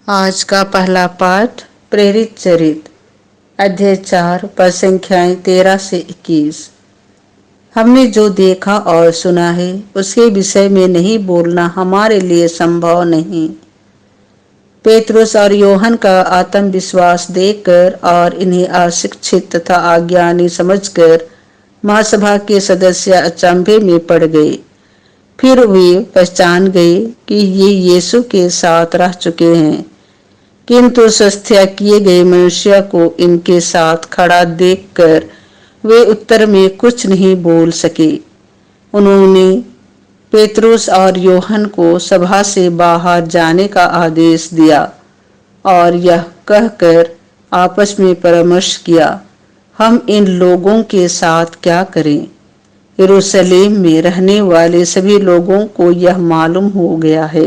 आज का पहला पाठ प्रेरित चरित अध्याय 4 पद संख्याएं 13 से 21। हमने जो देखा और सुना है उसके विषय में नहीं बोलना हमारे लिए संभव नहीं। पेतरुस और यूहन्ना का आत्मविश्वास देखकर और इन्हें अशिक्षित तथा अज्ञानी समझकर महासभा के सदस्य अचंभे में पड़ गए। फिर वे पहचान गए कि ये यीशु के साथ रह चुके हैं, किंतु स्वस्थ किए गए मनुष्य को इनके साथ खड़ा देखकर वे उत्तर में कुछ नहीं बोल सके। उन्होंने पेतरुस और यूहन्ना को सभा से बाहर जाने का आदेश दिया और यह कहकर आपस में परामर्श किया, हम इन लोगों के साथ क्या करें। यरूशलेम में रहने वाले सभी लोगों को यह मालूम हो गया है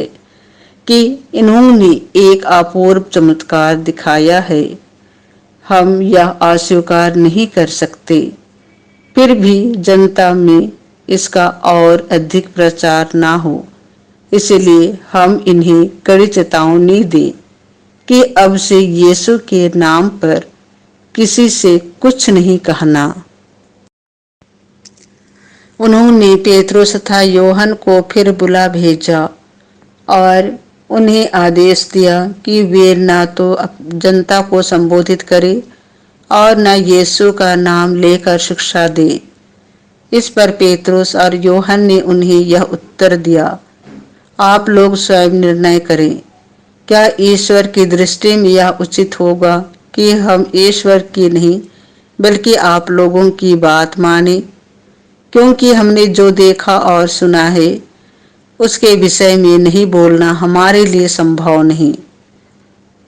कि इन्होंने एक अपूर्व चमत्कार दिखाया है। हम यह अस्वीकार नहीं कर सकते। फिर भी जनता में इसका और अधिक प्रचार ना हो, इसलिए हम इन्हें कड़ी चेतावनी दें कि अब से यीशु के नाम पर किसी से कुछ नहीं कहना। उन्होंने पेतरुस तथा यूहन्ना को फिर बुला भेजा और उन्हें आदेश दिया कि वे न तो जनता को संबोधित करें और न यीशु का नाम लेकर शिक्षा दें। इस पर पेतरुस और यूहन्ना ने उन्हें यह उत्तर दिया, आप लोग स्वयं निर्णय करें। क्या ईश्वर की दृष्टि में यह उचित होगा कि हम ईश्वर की नहीं बल्कि आप लोगों की बात माने, क्योंकि हमने जो देखा और सुना है उसके विषय में नहीं बोलना हमारे लिए संभव नहीं।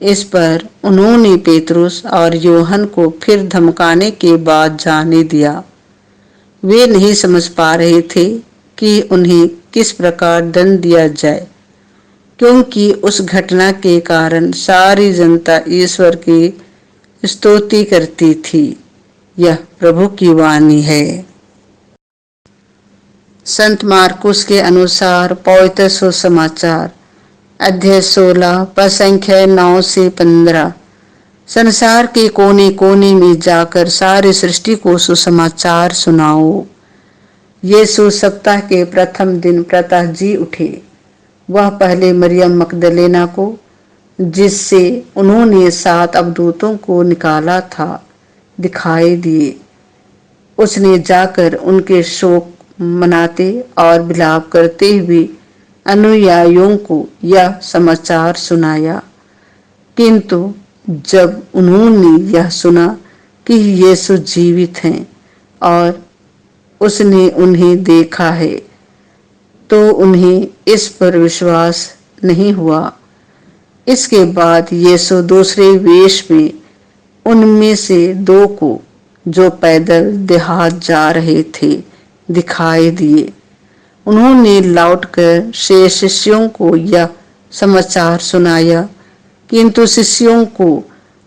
इस पर उन्होंने पेतरुस और यूहन्ना को फिर धमकाने के बाद जाने दिया। वे नहीं समझ पा रहे थे कि उन्हें किस प्रकार दंड दिया जाए, क्योंकि उस घटना के कारण सारी जनता ईश्वर की स्तुति करती थी। यह प्रभु की वाणी है। संत मार्कुस के अनुसार पवित्र सुसमाचार अध्याय 16 पद संख्या 9 से 15। संसार के कोने कोने में जाकर सारी सृष्टि को सुसमाचार सुनाओ। यीशु सप्ताह के प्रथम दिन प्रातः जी उठे। वह पहले मरियम मगदलेना को, जिससे उन्होंने 7 अवधूतों को निकाला था, दिखाई दिए। उसने जाकर उनके शोक मनाते और विलाप करते हुए अनुयायियों को यह समाचार सुनाया। किंतु जब उन्होंने यह सुना कि यीशु जीवित हैं और उसने उन्हें देखा है, तो उन्हें इस पर विश्वास नहीं हुआ। इसके बाद यीशु दूसरे वेश में उनमें से 2 को, जो पैदल देहात जा रहे थे, दिखाई दिए। उन्होंने लौटकर शेष शिष्यों को यह समाचार सुनाया, किंतु शिष्यों को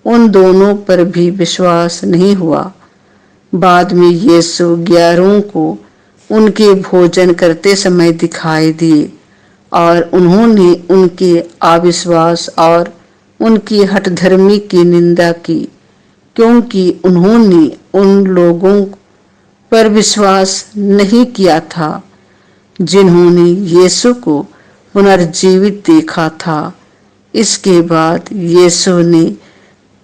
उन दोनों पर भी विश्वास नहीं हुआ। बाद में यीशु 11 को उनके भोजन करते समय दिखाई दिए और उन्होंने उनके अविश्वास और उनकी हठधर्मी की निंदा की, क्योंकि उन्होंने उन लोगों पर विश्वास नहीं किया था जिन्होंने यीशु को पुनर्जीवित देखा था। इसके बाद यीशु ने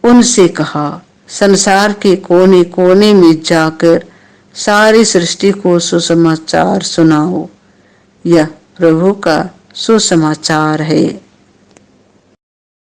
उनसे कहा, संसार के कोने कोने में जाकर सारी सृष्टि को सुसमाचार सुनाओ। यह प्रभु का सुसमाचार है।